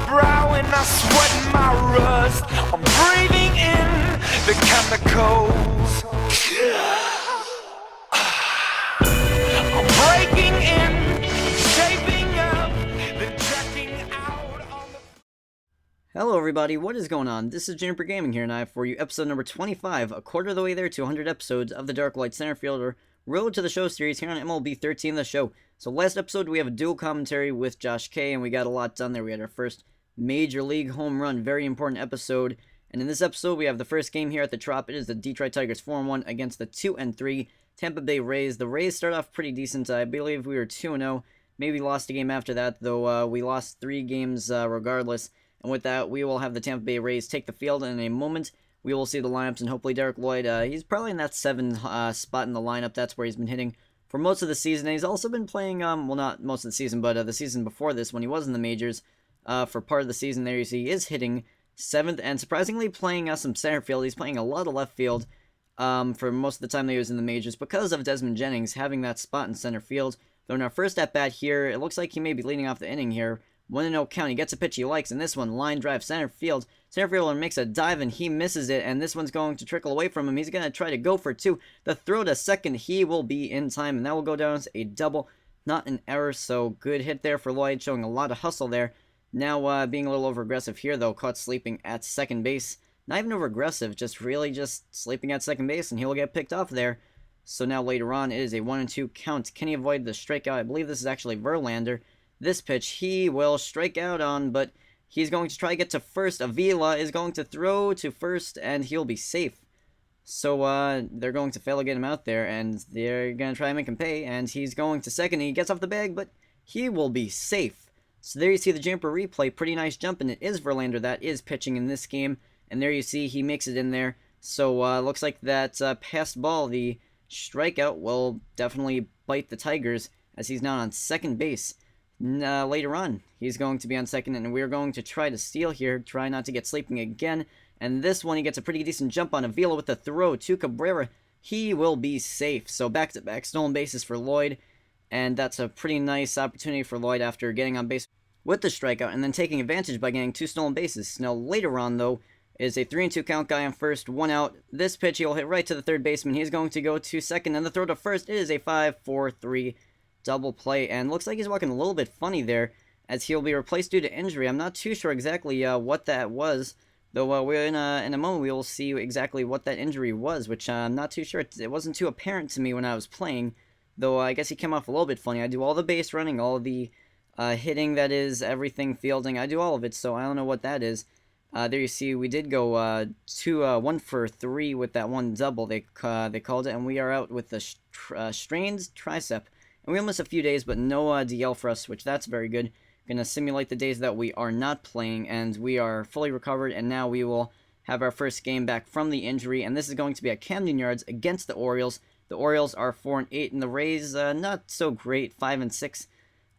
brow and I sweat my rust. I'm breathing in the chemicals. I'm breaking in, shaping up, then checking out on the... Hello everybody, what is going on? This is Juniper Gaming here, and I have for you episode number 25, a quarter of the way there to 100 episodes of the Dark Lloyd Center Fielder Road to the Show series here on MLB 13 The Show. So last episode we have a dual commentary with Josh K, and we got a lot done there. We had our first Major League home run, very important episode. And in this episode we have the first game here at the Trop. It is the Detroit Tigers 4-1 against the 2-3 Tampa Bay Rays. The Rays start off pretty decent. I believe we were 2-0, maybe lost a game after that, though we lost 3 games regardless. And with that, we will have the Tampa Bay Rays take the field in a moment. We will see the lineups, and hopefully Derick Lloyd, he's probably in that 7 spot in the lineup. That's where he's been hitting for most of the season. And he's also been playing, well, not most of the season, but the season before this when he was in the majors. For part of the season there, you see he is hitting 7th and surprisingly playing some center field. He's playing a lot of left field for most of the time that he was in the majors because of Desmond Jennings having that spot in center field. Though in our first at-bat here, it looks like he may be leading off the inning here. 1-0 count. He gets a pitch he likes, and this one, line drive, center field. Center fielder makes a dive, and he misses it, and this one's going to trickle away from him. He's going to try to go for 2. The throw to second, he will be in time, and that will go down as a double, not an error, so good hit there for Lloyd, showing a lot of hustle there. Now, being a little over-aggressive here, though, caught sleeping at second base. Not even over-aggressive, just really just sleeping at second base, and he'll get picked off there. So now later on, it is a 1-2 count. Can he avoid the strikeout? I believe this is actually Verlander. This pitch he will strike out on, but he's going to try to get to first. Avila is going to throw to first, and he'll be safe. So they're going to fail to get him out there, and they're going to try and make him pay, and he's going to second. He gets off the bag, but he will be safe. So there you see the Juniper replay. Pretty nice jump, and it is Verlander that is pitching in this game. And there you see he makes it in there. So looks like that passed ball, the strikeout, will definitely bite the Tigers, as he's now on second base. Later on, he's going to be on second, and we're going to try to steal here, try not to get sleeping again, and this one he gets a pretty decent jump on Avila with the throw to Cabrera. He will be safe, so back-to-back stolen bases for Lloyd, and that's a pretty nice opportunity for Lloyd after getting on base with the strikeout, and then taking advantage by getting 2 stolen bases. Now later on, though, is a 3-2 count, guy on first, 1 out. This pitch he'll hit right to the third baseman. He's going to go to second, and the throw to first is a 5-4-3 double play, and looks like he's walking a little bit funny there, as he'll be replaced due to injury. I'm not too sure exactly what that was, though we're in a moment we will see exactly what that injury was, which I'm not too sure. It wasn't too apparent to me when I was playing, though I guess he came off a little bit funny. I do all the base running, all the hitting, that is, everything, fielding. I do all of it, so I don't know what that is. There you see we did go 1 for 3 with that one double, they called it, and we are out with the strained tricep. And we almost a few days, but no DL for us, which that's very good. Gonna simulate the days that we are not playing, and we are fully recovered, and now we will have our first game back from the injury, and this is going to be at Camden Yards against the Orioles. The Orioles are 4-8, and the Rays, not so great, 5-6.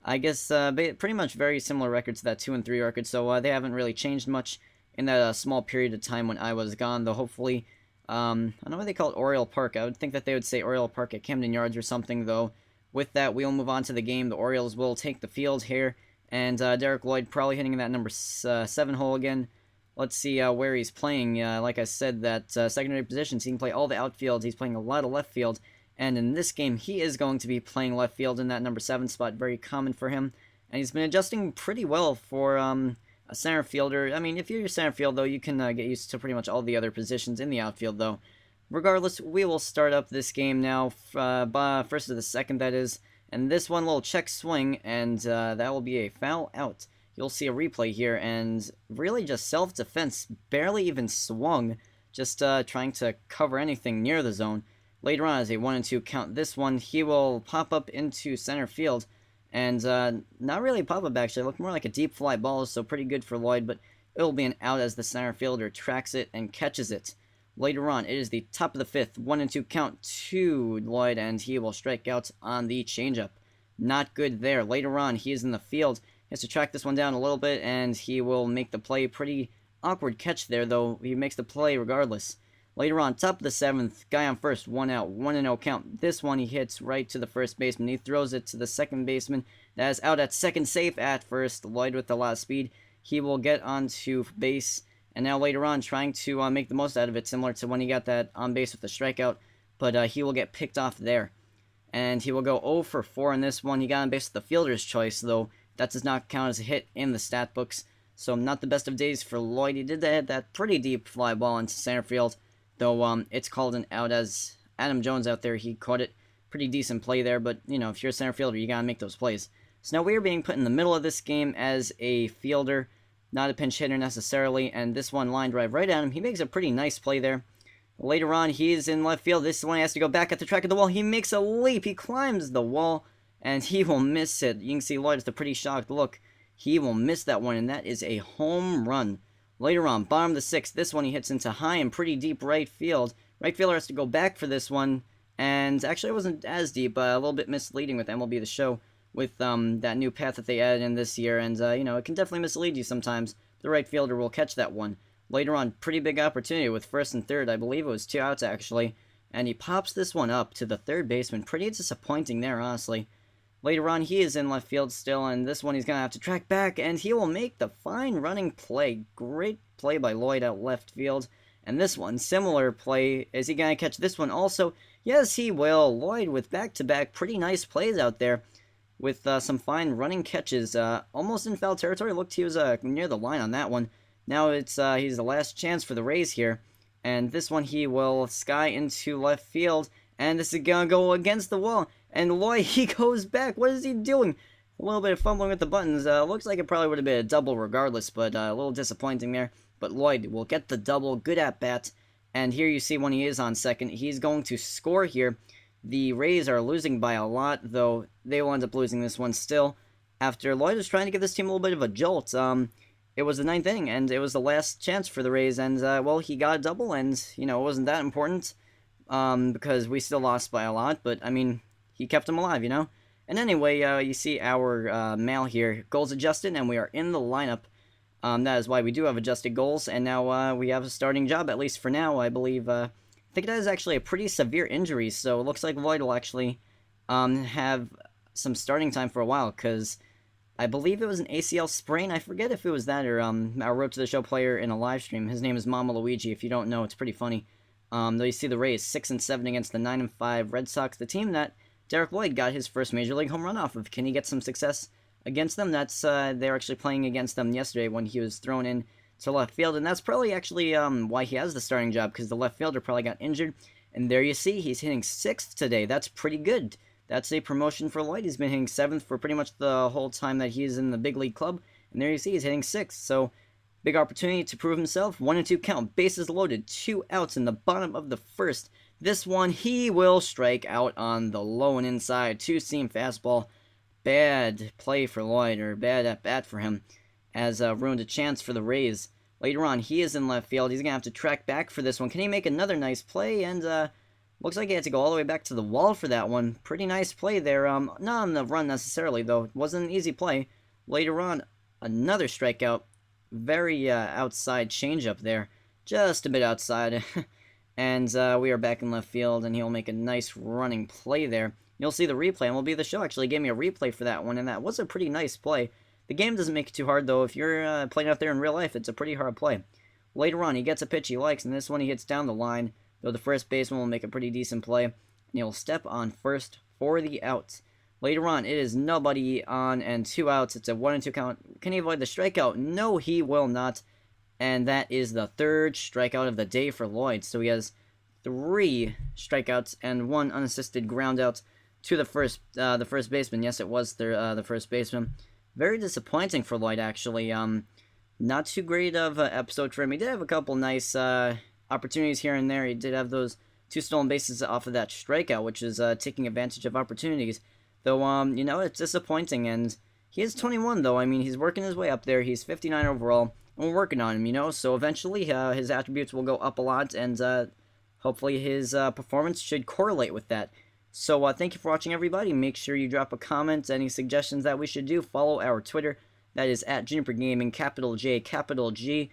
I guess pretty much very similar records to that 2-3 record, so they haven't really changed much in that small period of time when I was gone, though hopefully, I don't know why they call it Oriole Park. I would think that they would say Oriole Park at Camden Yards or something, though. With that, we'll move on to the game. The Orioles will take the field here, and Derick Lloyd probably hitting in that number 7 hole again. Let's see where he's playing. Like I said, that secondary positions, he can play all the outfields. He's playing a lot of left field, and in this game, he is going to be playing left field in that number 7 spot. Very common for him, and he's been adjusting pretty well for a center fielder. I mean, if you're a center field, though, you can get used to pretty much all the other positions in the outfield, though. Regardless, we will start up this game now, first to the second, that is, and this one little check swing, and that will be a foul out. You'll see a replay here, and really just self-defense, barely even swung, just trying to cover anything near the zone. Later on, as a 1-2 count, this one, he will pop up into center field, and not really pop up actually, it looked more like a deep fly ball, so pretty good for Lloyd, but it'll be an out as the center fielder tracks it and catches it. Later on, it is the top of the 5th, 1-2 count to Lloyd, and he will strike out on the changeup. Not good there. Later on, he is in the field. He has to track this one down a little bit, and he will make the play. Pretty awkward catch there, though. He makes the play regardless. Later on, top of the 7th, guy on first, 1 out, 1-0 count. This one he hits right to the first baseman. He throws it to the second baseman. That is out at second, safe at first. Lloyd with a lot of speed. he will get onto base, and now later on trying to make the most out of it, similar to when he got that on base with the strikeout, but he will get picked off there. And he will go 0 for 4 in this one. He got on base with the fielder's choice, though that does not count as a hit in the stat books, so not the best of days for Lloyd. He did hit that pretty deep fly ball into center field, though it's called an out as Adam Jones out there. He caught it. Pretty decent play there, but, you know, if you're a center fielder, you gotta make those plays. So now we are being put in the middle of this game as a fielder, not a pinch hitter necessarily, and this one line drive right at him. He makes a pretty nice play there. Later on, he is in left field. This one he has to go back at the track of the wall. He makes a leap. He climbs the wall, and he will miss it. You can see Lloyd with a pretty shocked look. He will miss that one, and that is a home run. Later on, bottom of the 6th, this one he hits into high and pretty deep right field. Right fielder has to go back for this one. And actually, it wasn't as deep, a little bit misleading with MLB The Show, with that new path that they added in this year, and, you know, it can definitely mislead you sometimes. The right fielder will catch that one. Later on, pretty big opportunity with first and third. I believe it was 2 outs, actually, and he pops this one up to the third baseman. Pretty disappointing there, honestly. Later on, he is in left field still, and this one he's going to have to track back, and he will make the fine running play. Great play by Lloyd at left field. And this one, similar play. Is he going to catch this one also? Yes, he will. Lloyd with back-to-back pretty nice plays out there with some fine running catches. Almost in foul territory. Looked he was near the line on that one. Now it's he's the last chance for the Rays here. And this one he will sky into left field. And this is going to go against the wall. And Lloyd, he goes back. What is he doing? A little bit of fumbling with the buttons. Looks like it probably would have been a double regardless, but a little disappointing there. But Lloyd will get the double, good at bat, and here you see when he is on second, he's going to score here. The Rays are losing by a lot, though they will end up losing this one still. After Lloyd was trying to give this team a little bit of a jolt, it was the 9th inning, and it was the last chance for the Rays, and, well, he got a double, and, you know, it wasn't that important, because we still lost by a lot, but, I mean, he kept him alive, you know? And anyway, you see our mail here, goals adjusted, and we are in the lineup. That is why we do have adjusted goals, and now we have a starting job, at least for now, I believe. I think that is actually a pretty severe injury, so it looks like Lloyd will actually have some starting time for a while, because I believe it was an ACL sprain. I forget if it was that or our Road to the Show player in a live stream. His name is Mama Luigi. If you don't know, it's pretty funny. Though you see the Rays 6-7 against the 9-5 Red Sox, the team that Derick Lloyd got his first Major League home run off of. Can he get some success against them? That's they're actually playing against them yesterday when he was thrown in to left field, and that's probably actually why he has the starting job, because the left fielder probably got injured. And there you see, he's hitting 6th today. That's pretty good. That's a promotion for Lloyd. He's been hitting 7th for pretty much the whole time that he's in the big league club, and there you see he's hitting 6th. So big opportunity to prove himself. 1-2 count, bases loaded, 2 outs in the bottom of the 1st. This one he will strike out on the low and inside 2-seam fastball. Bad play for Lloyd, or bad at bat for him, as ruined a chance for the Rays. Later on, he is in left field. He's going to have to track back for this one. Can he make another nice play? And looks like he had to go all the way back to the wall for that one. Pretty nice play there. Not on the run necessarily, though. It wasn't an easy play. Later on, another strikeout. Very outside changeup there. Just a bit outside. And we are back in left field, and he'll make a nice running play there. You'll see the replay, and MLB The Show actually gave me a replay for that one, and that was a pretty nice play. The game doesn't make it too hard, though. If you're playing out there in real life, it's a pretty hard play. Later on, he gets a pitch he likes, and this one he hits down the line, though the first baseman will make a pretty decent play, and he'll step on first for the out. Later on, it is nobody on and 2 outs. It's a 1-2 count. Can he avoid the strikeout? No, he will not. And that is the 3rd strikeout of the day for Lloyd. So he has 3 strikeouts and 1 unassisted ground out to the first baseman. Yes, it was the first baseman. Very disappointing for Lloyd, actually. Not too great of an episode for him. He did have a couple nice opportunities here and there. He did have those 2 stolen bases off of that strikeout, which is taking advantage of opportunities. Though, you know, it's disappointing, and he is 21, though. I mean, he's working his way up there. He's 59 overall, and we're working on him, you know, so eventually his attributes will go up a lot, and hopefully his performance should correlate with that. So, thank you for watching, everybody. Make sure you drop a comment, any suggestions that we should do. Follow our Twitter. That is at Juniper Gaming, capital J, capital G.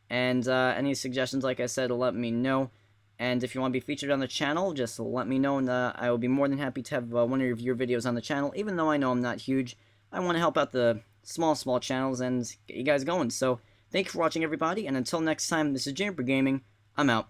And any suggestions, like I said, let me know. And if you want to be featured on the channel, just let me know, and I will be more than happy to have one of your videos on the channel. Even though I know I'm not huge, I want to help out the small channels and get you guys going. So thank you for watching, everybody, and until next time, this is Juniper Gaming. I'm out.